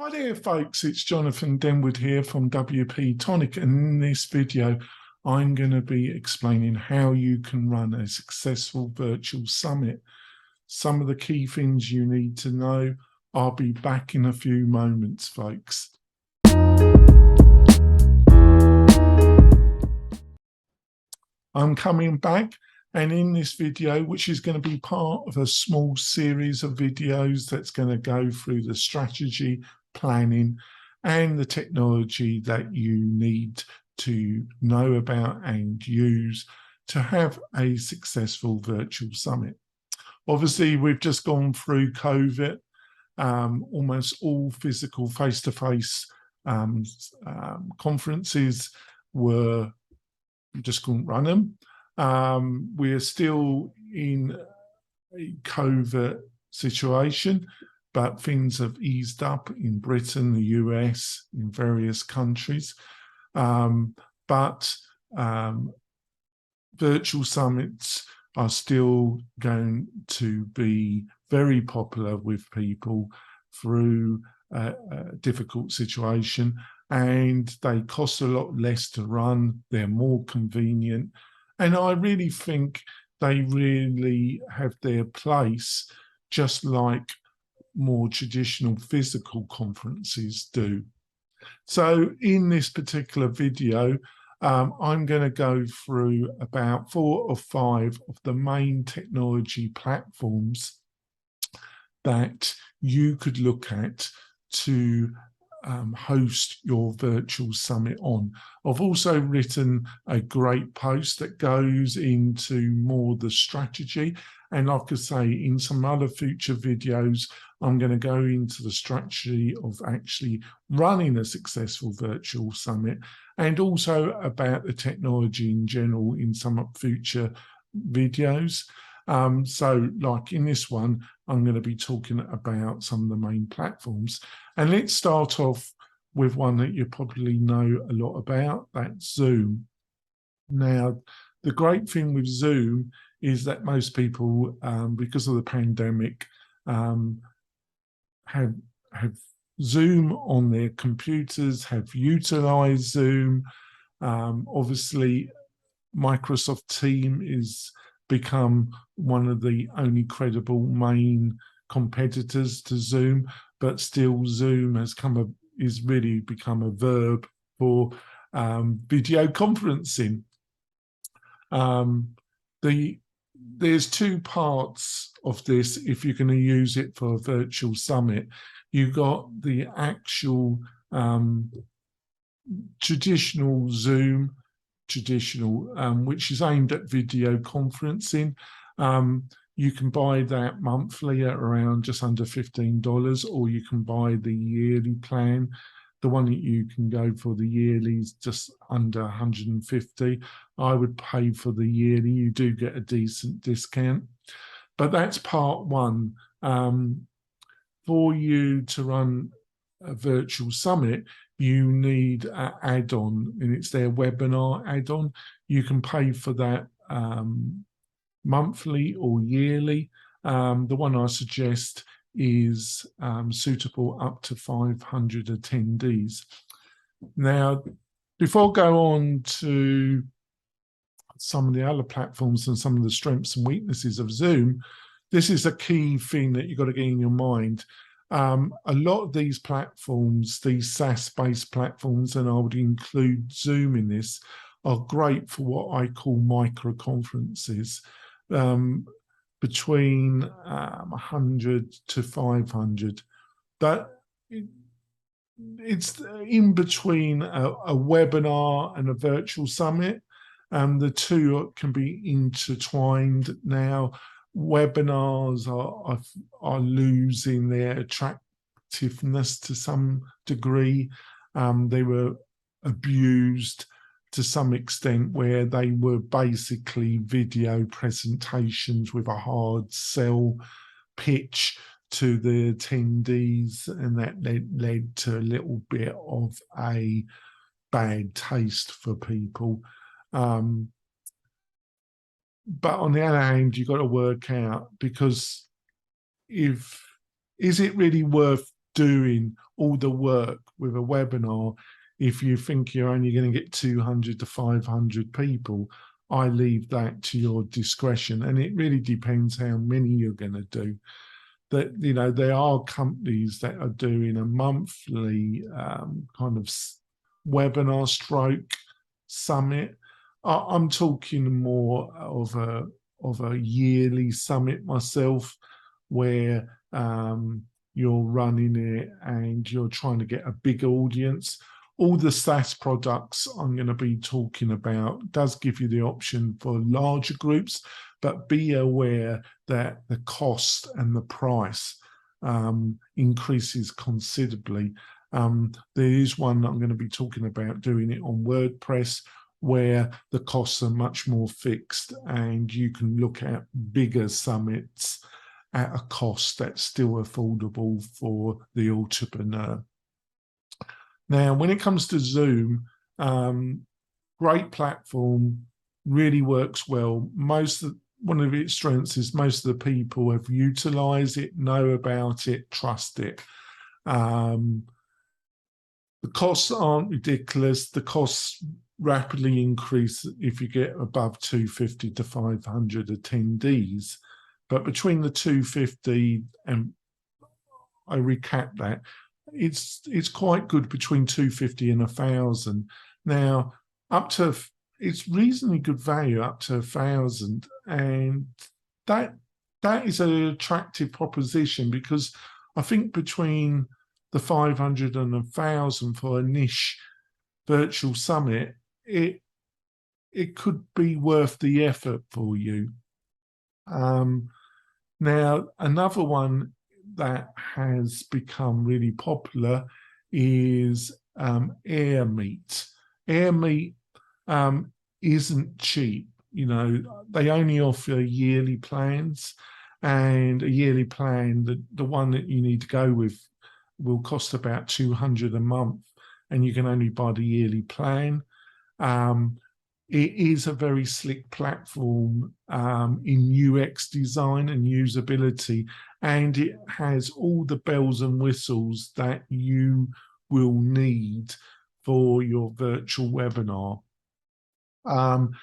Hi there folks, it's Jonathan Denwood here from WP-Tonic, and in this video I'm going to be explaining how you can run a successful virtual summit. Some of the key things you need to know. I'll be back in a few moments, folks. I'm coming back, and in this video, which is going to be part of a small series of videos that's going to go through the strategy, planning and the technology that you need to know about and use to have a successful virtual summit. Obviously, we've just gone through COVID. Almost all physical face-to-face conferences were just couldn't run them. We're still in a COVID situation, but things have eased up in Britain, the US, in various countries. But virtual summits are still going to be very popular with people through a difficult situation, and they cost a lot less to run. They're more convenient, and I really think they really have their place, just like more traditional physical conferences do. So in this particular video, I'm going to go through about 4 or 5 of the main technology platforms that you could look at to host your virtual summit on. I've also written a great post that goes into more the strategy, and like I say, in some other future videos I'm going to go into the strategy of actually running a successful virtual summit, and also about the technology in general in some future videos. So like in this one, I'm going to be talking about some of the main platforms. And let's start off with one that you probably know a lot about, that's Zoom. Now, the great thing with Zoom is that most people, because of the pandemic, have Zoom on their computers, have utilized Zoom. Obviously, Microsoft Teams is become one of the only credible main competitors to Zoom, but still Zoom has really become a verb for video conferencing. There's 2 parts of this if you're going to use it for a virtual summit. You've got the actual traditional Zoom, which is aimed at video conferencing. You can buy that monthly at around just under $15, or you can buy the yearly plan. The one that you can go for the yearly is just under $150. I would pay for the yearly. You do get a decent discount. But that's part one. For you to run a virtual summit, you need an add-on, and it's their webinar add-on. You can pay for that monthly or yearly. The one I suggest is suitable up to 500 attendees. Now, before I go on to some of the other platforms and some of the strengths and weaknesses of Zoom, this is a key thing that you've got to get in your mind. A lot of these platforms, these SaaS-based platforms, and I would include Zoom in this, are great for what I call micro conferences, between 100 to 500. But it's in between a webinar and a virtual summit. The two can be intertwined now. Webinars are losing their attractiveness to some degree. They were abused to some extent, where they were basically video presentations with a hard sell pitch to the attendees, and that led to a little bit of a bad taste for people. But on the other hand, you've got to work out, because is it really worth doing all the work with a webinar if you think you're only going to get 200 to 500 people. I leave that to your discretion, and it really depends how many you're going to do. That, you know, there are companies that are doing a monthly kind of webinar stroke summit. I'm talking more of a yearly summit myself, where you're running it and you're trying to get a big audience. All the SaaS products I'm going to be talking about does give you the option for larger groups, but be aware that the cost and the price increases considerably. There is one that I'm going to be talking about doing it on WordPress, where the costs are much more fixed and you can look at bigger summits at a cost that's still affordable for the entrepreneur. Now, when it comes to Zoom, great platform, really works well. One of its strengths is most of the people have utilized it, know about it, trust it. The costs aren't ridiculous. The costs rapidly increase if you get above 250 to 500 attendees. But between the 250 and, I recap that, it's quite good between 250 and 1,000. Now, it's reasonably good value up to 1,000, and that is an attractive proposition, because I think between the 500 and 1,000 for a niche virtual summit, it could be worth the effort for you. Now, another one that has become really popular is Airmeet. Airmeet isn't cheap. You know, they only offer yearly plans, and a yearly plan, the one that you need to go with, will cost about $200 a month, and you can only buy the yearly plan. It is a very slick platform in UX design and usability, and it has all the bells and whistles that you will need for your virtual webinar. One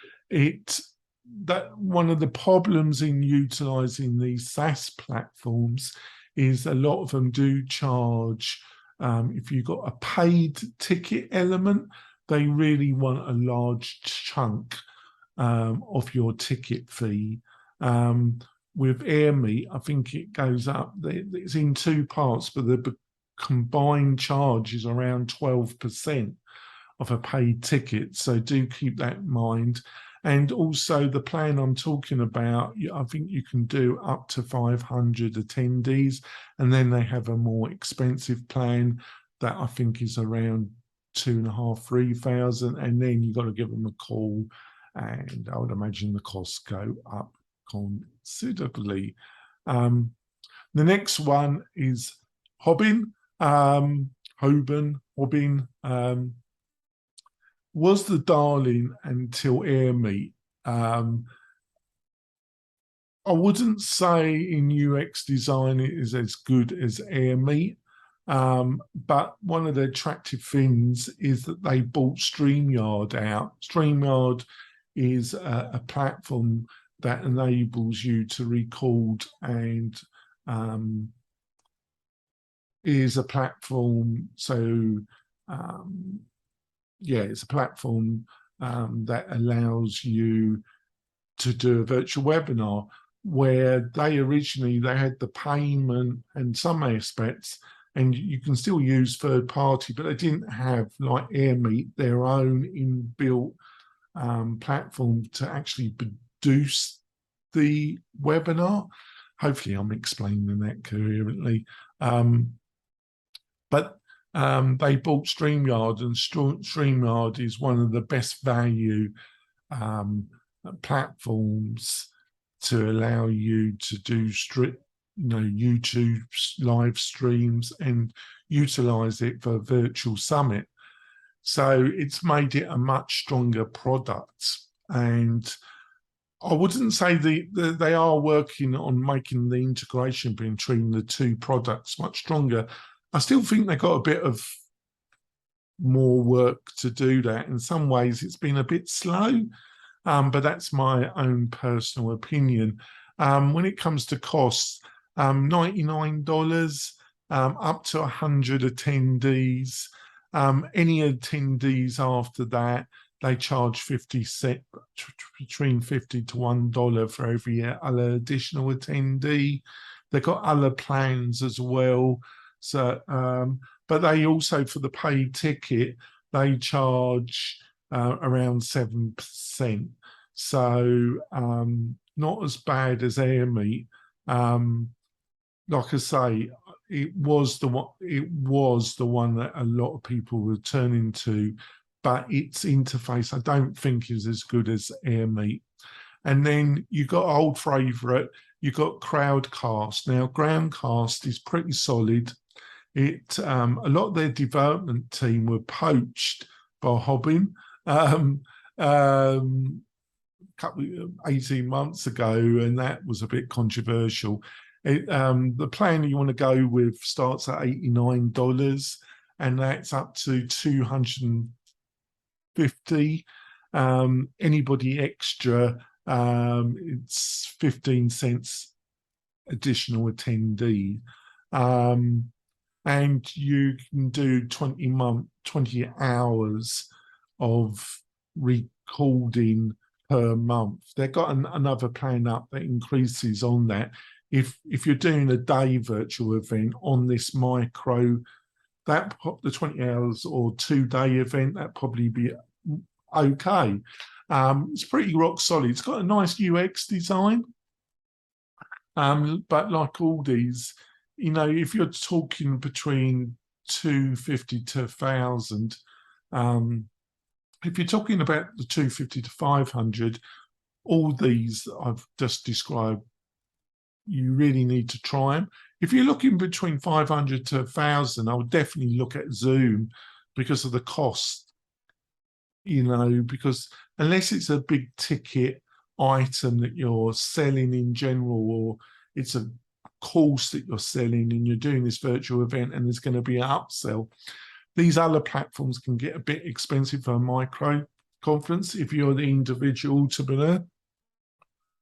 of the problems in utilizing these SaaS platforms is a lot of them do charge, if you've got a paid ticket element, they really want a large chunk of your ticket fee. With Airmeet, I think it goes up, it's in two parts, but the combined charge is around 12% of a paid ticket. So do keep that in mind. And also the plan I'm talking about, I think you can do up to 500 attendees, and then they have a more expensive plan that I think is around 2,500, 3,000, and then you've got to give them a call, and I would imagine the costs go up considerably. The next one is Hopin. Hopin was the darling until Airmeet. I wouldn't say in UX design it is as good as Airmeet, but one of the attractive things is that they bought StreamYard out. StreamYard is a platform that enables you to record, and is a platform, it's a platform that allows you to do a virtual webinar, where they had the payment and some aspects, and you can still use third party, but they didn't have, like Airmeet, their own inbuilt platform to actually produce the webinar. Hopefully I'm explaining that coherently. But they bought StreamYard, and StreamYard is one of the best value platforms to allow you to do YouTube live streams and utilize it for a virtual summit. So it's made it a much stronger product. And I wouldn't say they are working on making the integration between the two products much stronger, I still think they got a bit of more work to do that. In some ways, it's been a bit slow, but that's my own personal opinion. When it comes to costs, $99 up to 100 attendees. Any attendees after that, they charge 50 cents, between $50 to $1 for every other additional attendee. They've got other plans as well. So, but they also, for the paid ticket, they charge around 7%. So not as bad as Airmeet. Like I say, it was the one that a lot of people were turning to, but its interface I don't think is as good as Airmeet. And then you got old favourite, you got CrowdCast. Now CrowdCast is pretty solid. It a lot of their development team were poached by Hopin. 18 months ago, and that was a bit controversial. The plan you want to go with starts at $89, and that's up to $250. Anybody extra, it's 15 cents additional attendee. And you can do 20 hours of recording per month. They've got another plan up that increases on that. If you're doing a day virtual event on this micro, that the 20 hours or 2-day event, that'd probably be okay. It's pretty rock solid. It's got a nice UX design. But like all these, you know, if you're talking between 250 to 1,000, if you're talking about the 250 to 500, all these I've just described, you really need to try them. If you're looking between 500 to 1,000, I would definitely look at Zoom because of the cost, you know, because unless it's a big ticket item that you're selling in general, or it's a course that you're selling and you're doing this virtual event and there's going to be an upsell, these other platforms can get a bit expensive for a micro conference if you're the individual entrepreneur.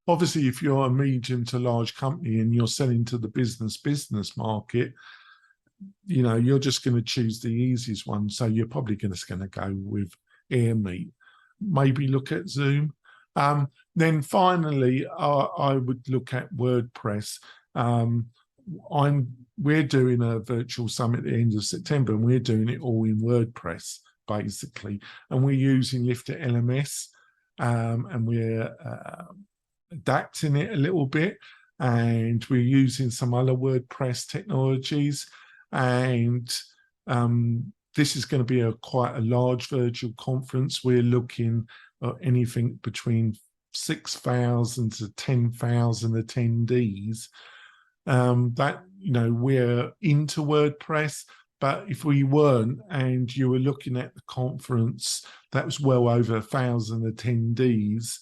Obviously, if you're a medium to large company and you're selling to the business market, you know, you're just going to choose the easiest one. So you're probably just going to go with Airmeet. Maybe look at Zoom. Then finally, I would look at WordPress. We're doing a virtual summit at the end of September, and we're doing it all in WordPress, basically. And we're using Lifter LMS, and we're adapting it a little bit, and we're using some other WordPress technologies. And this is going to be quite a large virtual conference. We're looking at anything between 6,000 to 10,000 attendees. That, you know, we're into WordPress, but if we weren't and you were looking at the conference that was well over 1,000 attendees,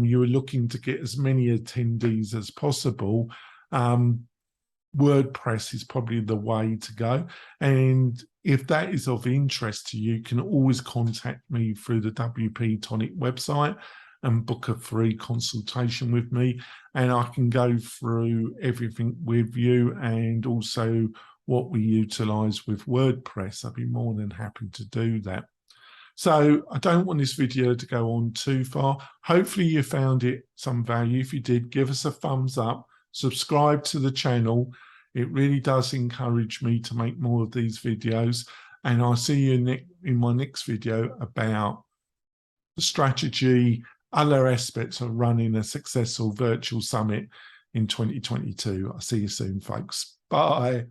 you were looking to get as many attendees as possible, WordPress is probably the way to go. And if that is of interest to you, you can always contact me through the WP-Tonic website and book a free consultation with me, and I can go through everything with you and also what we utilize with WordPress. I'd be more than happy to do that. So I don't want this video to go on too far. Hopefully you found it some value. If you did, give us a thumbs up, subscribe to the channel. It really does encourage me to make more of these videos, and I'll see you in my next video about the strategy, other aspects of running a successful virtual summit in 2022. I'll see you soon, folks. Bye.